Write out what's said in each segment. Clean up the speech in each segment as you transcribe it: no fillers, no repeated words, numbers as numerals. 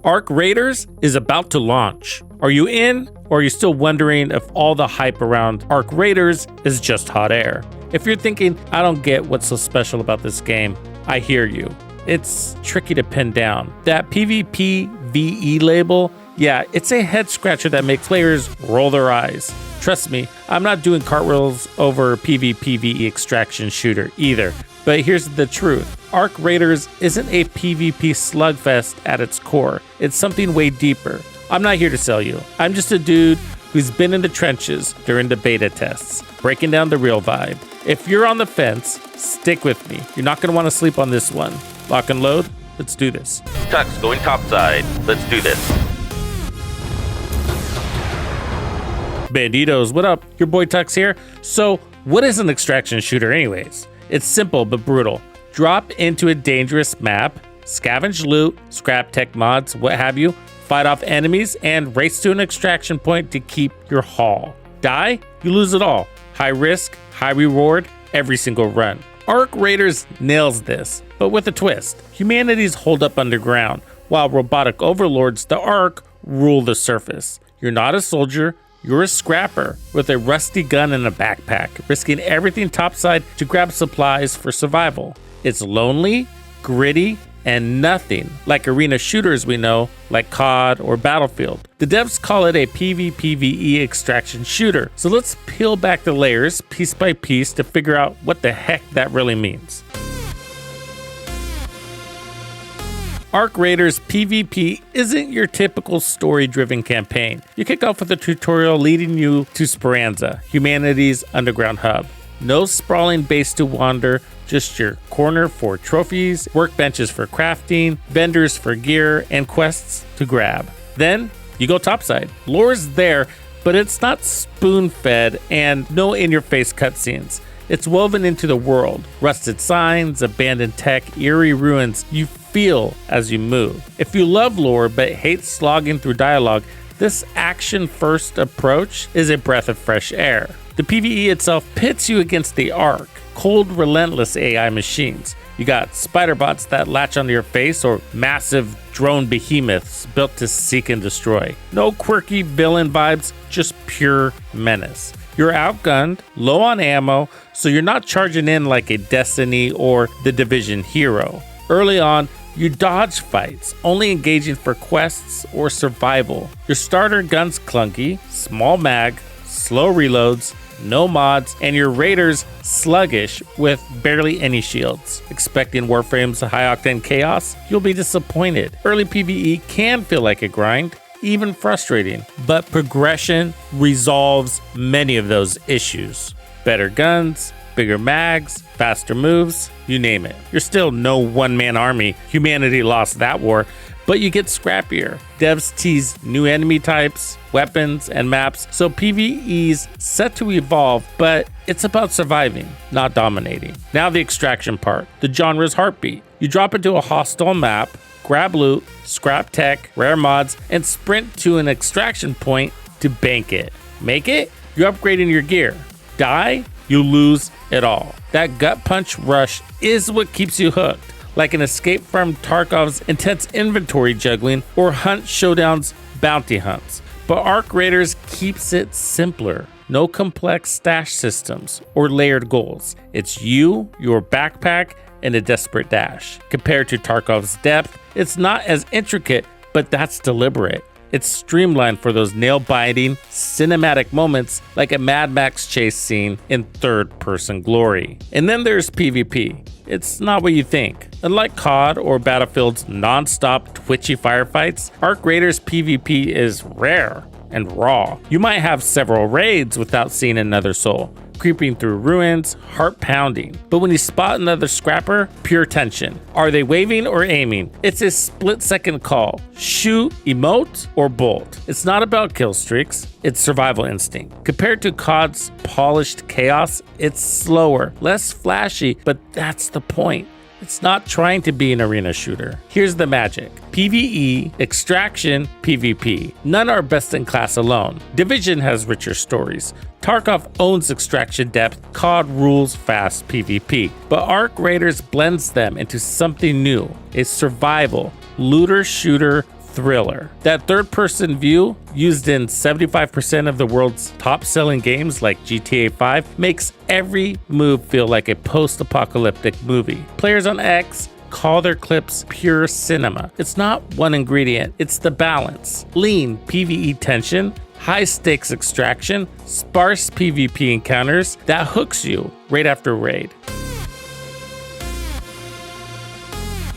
Arc Raiders is about to launch. Are you in, or are you still wondering if all the hype around Arc Raiders is just hot air? If you're thinking, I don't get what's so special about this game, I hear you. It's tricky to pin down. That PvPvE label, yeah, it's a head scratcher that makes players roll their eyes. Trust me, I'm not doing cartwheels over PvPvE extraction shooter either. But here's the truth. Arc Raiders isn't a PvP slugfest at its core. It's something way deeper. I'm not here to sell you. I'm just a dude who's been in the trenches during the beta tests, breaking down the real vibe. If you're on the fence, stick with me. You're not going to want to sleep on this one. Lock and load. Let's do this. Tux going topside. Let's do this. Banditos, what up? Your boy Tux here. So, what is an extraction shooter anyways? It's simple but brutal. Drop into a dangerous map, scavenge loot, scrap tech mods, what have you, fight off enemies, and race to an extraction point to keep your haul. Die? You lose it all. High risk, high reward, every single run. Arc Raiders nails this, but with a twist. Humanity's holed up underground, while robotic overlords, the Arc, rule the surface. You're not a soldier. You're a scrapper with a rusty gun and a backpack, risking everything topside to grab supplies for survival. It's lonely, gritty, and nothing like arena shooters we know, like COD or Battlefield. The devs call it a PvPvE extraction shooter, so let's peel back the layers piece by piece to figure out what the heck that really means. Arc Raiders PvP isn't your typical story-driven campaign. You kick off with a tutorial leading you to Speranza, humanity's underground hub. No sprawling base to wander, just your corner for trophies, workbenches for crafting, vendors for gear, and quests to grab. Then, you go topside. Lore's there, but it's not spoon-fed and no in-your-face cutscenes. It's woven into the world. Rusted signs, abandoned tech, eerie ruins you feel as you move. If you love lore but hate slogging through dialogue, this action-first approach is a breath of fresh air. The PvE itself pits you against the Arc, cold, relentless AI machines. You got spider bots that latch onto your face or massive drone behemoths built to seek and destroy. No quirky villain vibes, just pure menace. You're outgunned, low on ammo, so you're not charging in like a Destiny or the Division hero. Early on, you dodge fights, only engaging for quests or survival. Your starter gun's clunky, small mag, slow reloads, no mods, and your raiders sluggish with barely any shields. Expecting Warframe's high-octane chaos? You'll be disappointed. Early PvE can feel like a grind, even frustrating, but progression resolves many of those issues. Better guns, bigger mags, faster moves, you name it. You're still no one-man army. Humanity lost that war, but you get scrappier. Devs tease new enemy types, weapons, and maps, so PvE's set to evolve, but it's about surviving, not dominating. Now the extraction part, the genre's heartbeat. You drop into a hostile map, grab loot, scrap tech, rare mods, and sprint to an extraction point to bank it. Make it? You're upgrading your gear. Die? You lose it all. That gut punch rush is what keeps you hooked, like an escape from Tarkov's intense inventory juggling or Hunt Showdown's bounty hunts. But Arc Raiders keeps it simpler. No complex stash systems or layered goals. It's you, your backpack, and a desperate dash. Compared to Tarkov's depth, it's not as intricate, but that's deliberate. It's streamlined for those nail-biting, cinematic moments like a Mad Max chase scene in third-person glory. And then there's PvP. It's not what you think. Unlike COD or Battlefield's non-stop twitchy firefights, Arc Raiders PvP is rare and raw. You might have several raids without seeing another soul, creeping through ruins, heart pounding. But when you spot another scrapper, pure tension. Are they waving or aiming? It's a split-second call. Shoot, emote, or bolt. It's not about kill streaks, it's survival instinct. Compared to COD's polished chaos, it's slower, less flashy, but that's the point. It's not trying to be an arena shooter. Here's the magic. PvE, extraction, PvP. None are best in class alone. Division has richer stories. Tarkov owns extraction depth. COD rules fast PvP. But Arc Raiders blends them into something new. A survival, looter shooter thriller. That third-person view, used in 75% of the world's top-selling games like GTA 5, makes every move feel like a post-apocalyptic movie. Players on X call their clips pure cinema. It's not one ingredient, it's the balance. Lean PvE tension, high-stakes extraction, sparse PvP encounters that hooks you right after raid.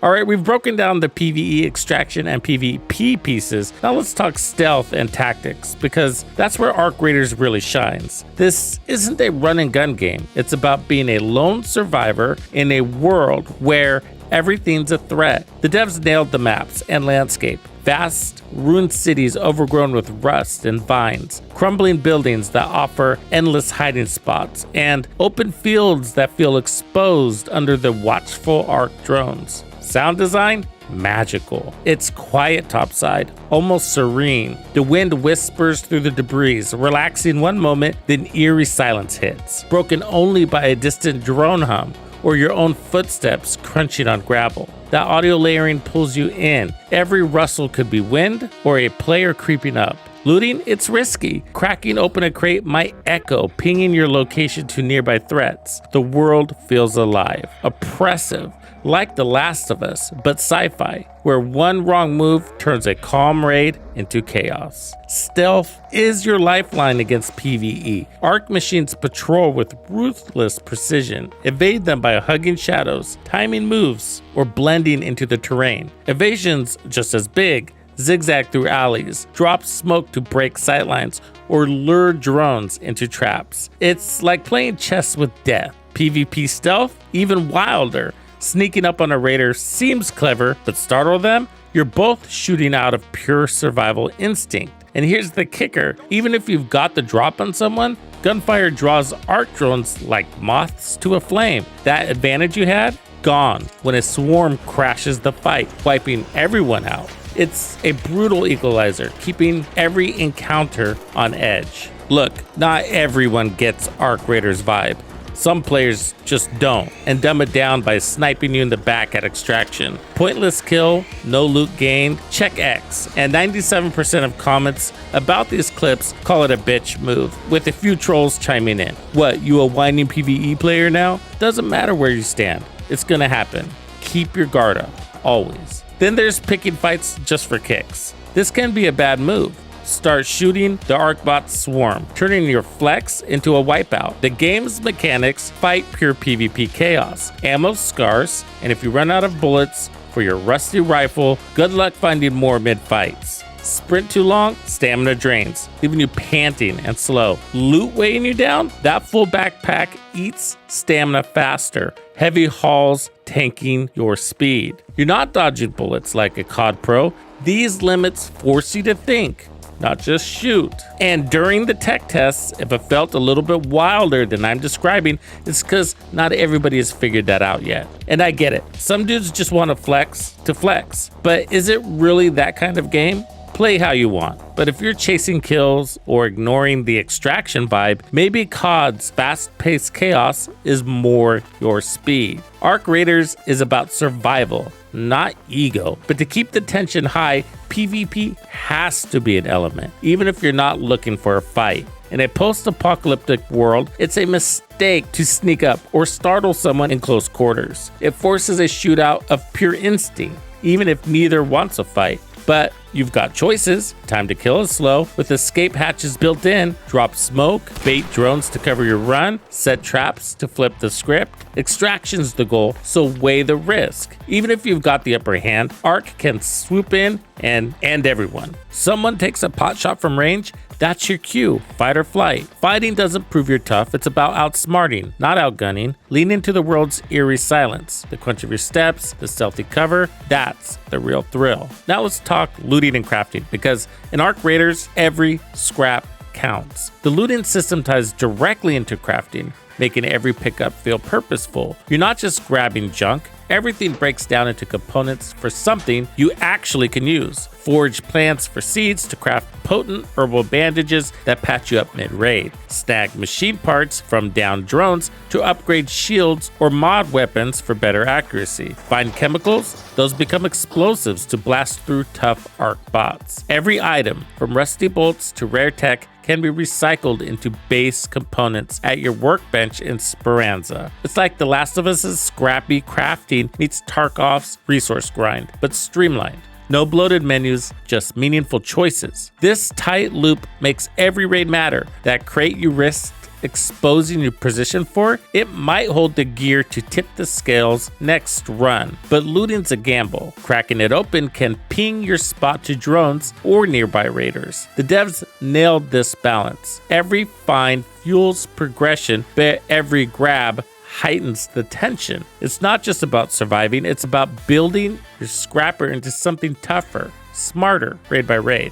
Alright, we've broken down the PvE extraction and PvP pieces. Now let's talk stealth and tactics, because that's where Arc Raiders really shines. This isn't a run and gun game. It's about being a lone survivor in a world where everything's a threat. The devs nailed the maps and landscape. Vast, ruined cities overgrown with rust and vines, crumbling buildings that offer endless hiding spots, and open fields that feel exposed under the watchful Arc drones. Sound design? Magical. It's quiet topside, almost serene. The wind whispers through the debris, relaxing one moment, then eerie silence hits, broken only by a distant drone hum or your own footsteps crunching on gravel. That audio layering pulls you in. Every rustle could be wind or a player creeping up. Looting? It's risky. Cracking open a crate might echo, pinging your location to nearby threats. The world feels alive, oppressive, like The Last of Us, but sci-fi, where one wrong move turns a calm raid into chaos. Stealth is your lifeline against PvE. Arc machines patrol with ruthless precision, evade them by hugging shadows, timing moves, or blending into the terrain. Evasion's just as big. Zigzag through alleys, drop smoke to break sightlines, or lure drones into traps. It's like playing chess with death. PvP stealth? Even wilder. Sneaking up on a raider seems clever, but startle them? You're both shooting out of pure survival instinct. And here's the kicker, even if you've got the drop on someone, gunfire draws arc drones like moths to a flame. That advantage you had? Gone when a swarm crashes the fight, wiping everyone out. It's a brutal equalizer, keeping every encounter on edge. Look, not everyone gets Arc Raiders vibe. Some players just don't, and dumb it down by sniping you in the back at extraction. Pointless kill, no loot gained, check X, and 97% of comments about these clips call it a bitch move, with a few trolls chiming in. What, you a whining PvE player now? Doesn't matter where you stand, it's gonna happen. Keep your guard up, always. Then there's picking fights just for kicks. This can be a bad move. Start shooting, the Arcbots swarm, turning your flex into a wipeout. The game's mechanics fight pure PvP chaos. Ammo's scarce, and if you run out of bullets for your rusty rifle, good luck finding more mid-fights. Sprint too long, stamina drains, leaving you panting and slow. Loot weighing you down? That full backpack eats stamina faster. Heavy hauls tanking your speed. You're not dodging bullets like a COD pro. These limits force you to think, not just shoot. And during the tech tests, if it felt a little bit wilder than I'm describing, it's because not everybody has figured that out yet. And I get it. Some dudes just want to flex. But is it really that kind of game? Play how you want. But if you're chasing kills or ignoring the extraction vibe, maybe COD's fast-paced chaos is more your speed. Arc Raiders is about survival, not ego. But to keep the tension high, PvP has to be an element, even if you're not looking for a fight. In a post-apocalyptic world, it's a mistake to sneak up or startle someone in close quarters. It forces a shootout of pure instinct, even if neither wants a fight. But you've got choices. Time to kill is slow, with escape hatches built in. Drop smoke, bait drones to cover your run, set traps to flip the script. Extraction's the goal, so weigh the risk. Even if you've got the upper hand, Arc can swoop in and end everyone. Someone takes a pot shot from range, that's your cue, fight or flight. Fighting doesn't prove you're tough, it's about outsmarting, not outgunning. Lean into the world's eerie silence, the crunch of your steps, the stealthy cover, that's the real thrill. Now let's talk looting and crafting, because in Arc Raiders, every scrap counts. The looting system ties directly into crafting, making every pickup feel purposeful. You're not just grabbing junk, Everything breaks down into components for something you actually can use. Forage plants for seeds to craft potent herbal bandages that patch you up mid-raid. Snag machine parts from downed drones to upgrade shields or mod weapons for better accuracy. Find chemicals, those become explosives to blast through tough arc bots. Every item, from rusty bolts to rare tech, can be recycled into base components at your workbench in Speranza. It's like The Last of Us' scrappy crafting meets Tarkov's resource grind, but streamlined. No bloated menus, just meaningful choices. This tight loop makes every raid matter. That crate you risked exposing your position for, it might hold the gear to tip the scales next run. But looting's a gamble. Cracking it open can ping your spot to drones or nearby raiders. The devs nailed this balance. Every find fuels progression, but every grab heightens the tension. It's not just about surviving, it's about building your scrapper into something tougher, smarter, raid by raid.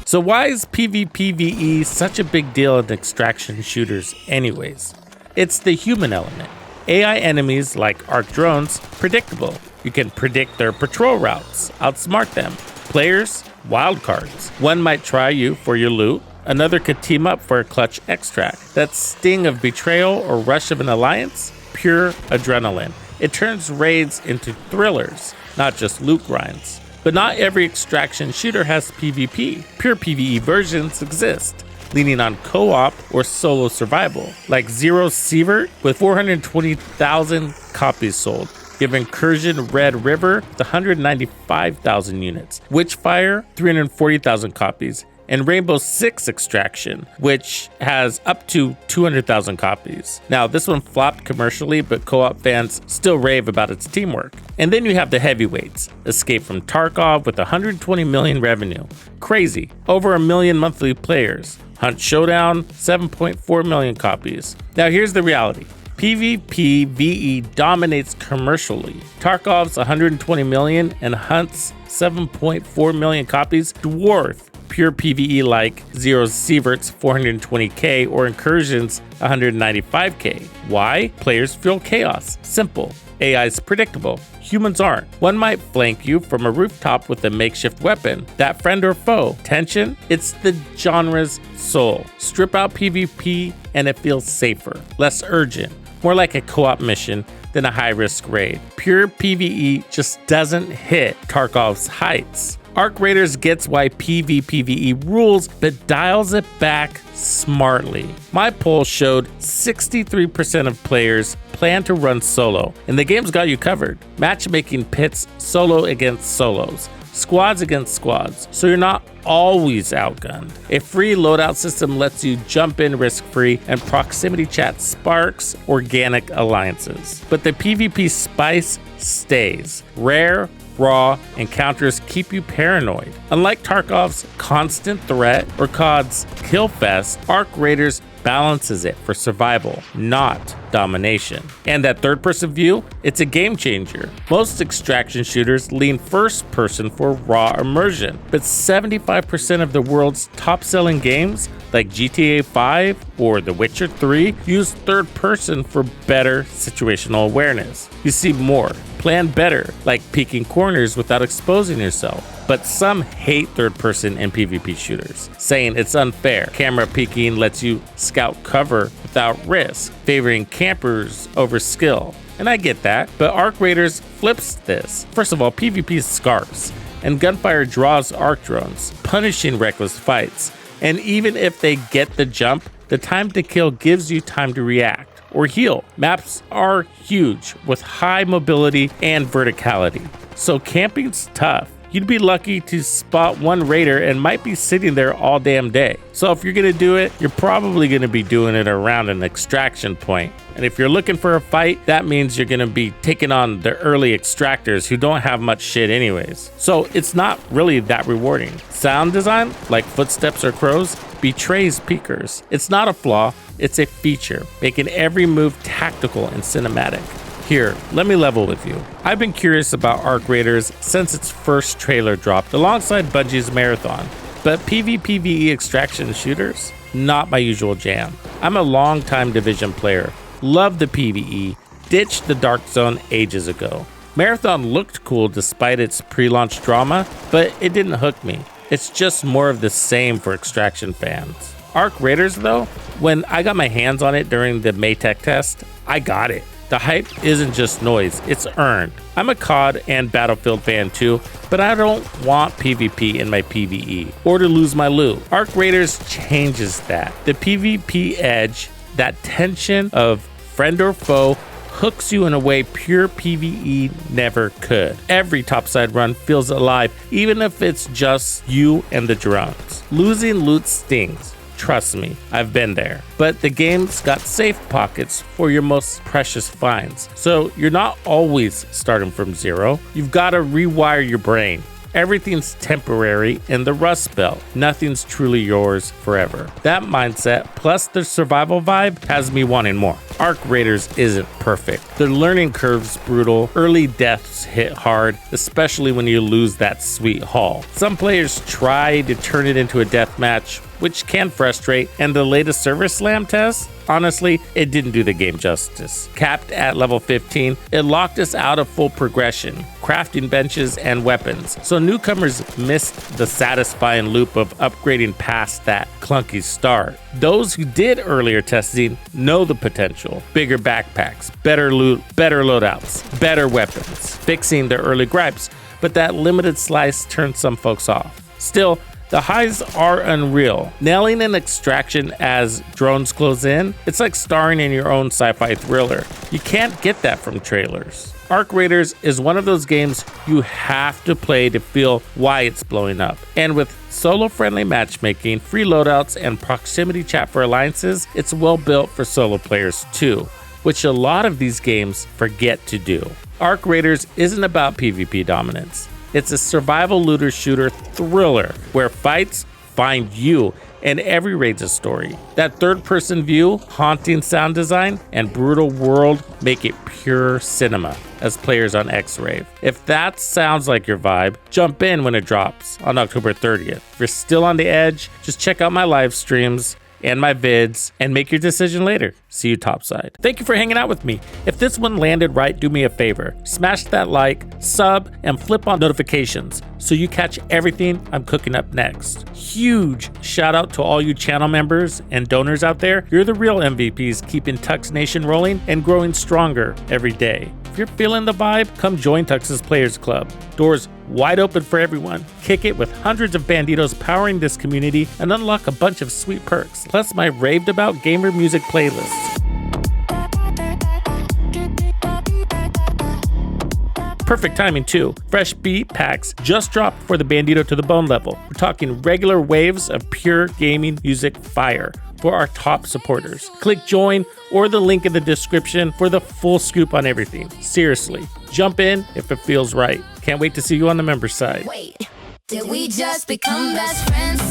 So why is PvPvE such a big deal in extraction shooters anyways? It's the human element. AI enemies like arc drones, predictable. You can predict their patrol routes, outsmart them. Players, wildcards. One might try you for your loot, another could team up for a clutch extract. That sting of betrayal or rush of an alliance, pure adrenaline. It turns raids into thrillers, not just loot grinds. But not every extraction shooter has PvP. Pure PvE versions exist, leaning on co-op or solo survival, like Zero Sievert with 420,000 copies sold. You have Incursion Red River with 195,000 units, Witchfire 340,000 copies, and Rainbow Six Extraction, which has up to 200,000 copies. Now, this one flopped commercially, but co-op fans still rave about its teamwork. And then you have the heavyweights, Escape from Tarkov with 120 million revenue. Crazy, over 1 million monthly players. Hunt Showdown, 7.4 million copies. Now here's the reality. PvPvE dominates commercially. Tarkov's 120 million and Hunt's 7.4 million copies dwarf pure PvE like Zero Sievert's 420k or Incursion's 195k. Why? Players feel chaos. Simple. AI's predictable. Humans aren't. One might flank you from a rooftop with a makeshift weapon. That friend or foe. Tension? It's the genre's soul. Strip out PvP and it feels safer, less urgent, more like a co-op mission than a high-risk raid. Pure PvE just doesn't hit Tarkov's heights. Arc Raiders gets why PvPvE rules, but dials it back smartly. My poll showed 63% of players plan to run solo, and the game's got you covered. Matchmaking pits solo against solos, squads against squads, so you're not always outgunned. A free loadout system lets you jump in risk-free, and proximity chat sparks organic alliances. But the PvP spice stays. Rare, raw encounters keep you paranoid. Unlike Tarkov's constant threat or COD's killfest, Arc Raiders balances it for survival, not domination. And that third-person view, it's a game changer. Most extraction shooters lean first person for raw immersion, but 75% of the world's top-selling games, like GTA 5 or The Witcher 3, use third person for better situational awareness. You see more, plan better, like peeking corners without exposing yourself. But some hate third person in PvP shooters, saying it's unfair. Camera peeking lets you scout cover without risk, favoring campers over skill. And I get that, but Arc Raiders flips this. First of all, PvP is scarce, and gunfire draws arc drones, punishing reckless fights. And even if they get the jump, the time to kill gives you time to react or heal. Maps are huge with high mobility and verticality, so camping's tough. You'd be lucky to spot one raider and might be sitting there all damn day. So if you're gonna do it, you're probably gonna be doing it around an extraction point. And if you're looking for a fight, that means you're gonna be taking on the early extractors who don't have much shit anyways. So it's not really that rewarding. Sound design, like footsteps or crows, betrays peekers. It's not a flaw, it's a feature, making every move tactical and cinematic. Here, let me level with you. I've been curious about Arc Raiders since its first trailer dropped alongside Bungie's Marathon, but PvPvE extraction shooters, not my usual jam. I'm a long-time Division player, Love the PvE. Ditched the Dark Zone ages ago. Marathon looked cool despite its pre-launch drama, but it didn't hook me. It's just more of the same for Extraction fans. Arc Raiders though, when I got my hands on it during the Maytech test, I got it. The hype isn't just noise, it's earned. I'm a COD and Battlefield fan too, but I don't want PvP in my PvE or to lose my loot. Arc Raiders changes that. The PvP edge, that tension of friend or foe, hooks you in a way pure PvE never could. Every topside run feels alive, even if it's just you and the drones. Losing loot stings. Trust me, I've been there. But the game's got safe pockets for your most precious finds. So you're not always starting from zero. You've got to rewire your brain. Everything's temporary in the Rust Belt. Nothing's truly yours forever. That mindset, plus the survival vibe, has me wanting more. Arc Raiders isn't perfect. The learning curve's brutal. Early deaths hit hard, especially when you lose that sweet haul. Some players try to turn it into a deathmatch, which can frustrate, and the latest server slam test, honestly, it didn't do the game justice. Capped at level 15, it locked us out of full progression, crafting benches and weapons, so newcomers missed the satisfying loop of upgrading past that clunky start. Those who did earlier testing know the potential. Bigger backpacks, better loot, better loadouts, better weapons, fixing their early gripes, but that limited slice turned some folks off. Still, the highs are unreal. Nailing an Extraction as drones close in, it's like starring in your own sci-fi thriller. You can't get that from trailers. Arc Raiders is one of those games you have to play to feel why it's blowing up. And with solo-friendly matchmaking, free loadouts, and proximity chat for alliances, it's well built for solo players too, which a lot of these games forget to do. Arc Raiders isn't about PvP dominance. It's a survival looter shooter thriller where fights find you and every raid's a story. That third-person view, haunting sound design, and brutal world make it pure cinema as players on X-Rave. If that sounds like your vibe, jump in when it drops on October 30th. If you're still on the edge, just check out my live streams and my vids and make your decision later. See you topside. Thank you for hanging out with me. If this one landed right, do me a favor. Smash that like, sub, and flip on notifications so you catch everything I'm cooking up next. Huge shout out to all you channel members and donors out there. You're the real MVPs keeping Tux Nation rolling and growing stronger every day. If you're feeling the vibe, come join Tux's Players Club. Doors wide open for everyone. Kick it with hundreds of banditos powering this community and unlock a bunch of sweet perks, plus my raved about gamer music playlists. Perfect timing too. Fresh beat packs just dropped for the Bandito to the Bone level. We're talking regular waves of pure gaming music fire for our top supporters. Click join or the link in the description for the full scoop on everything. Seriously, jump in if it feels right. Can't wait to see you on the member side. Wait, did we just become best friends?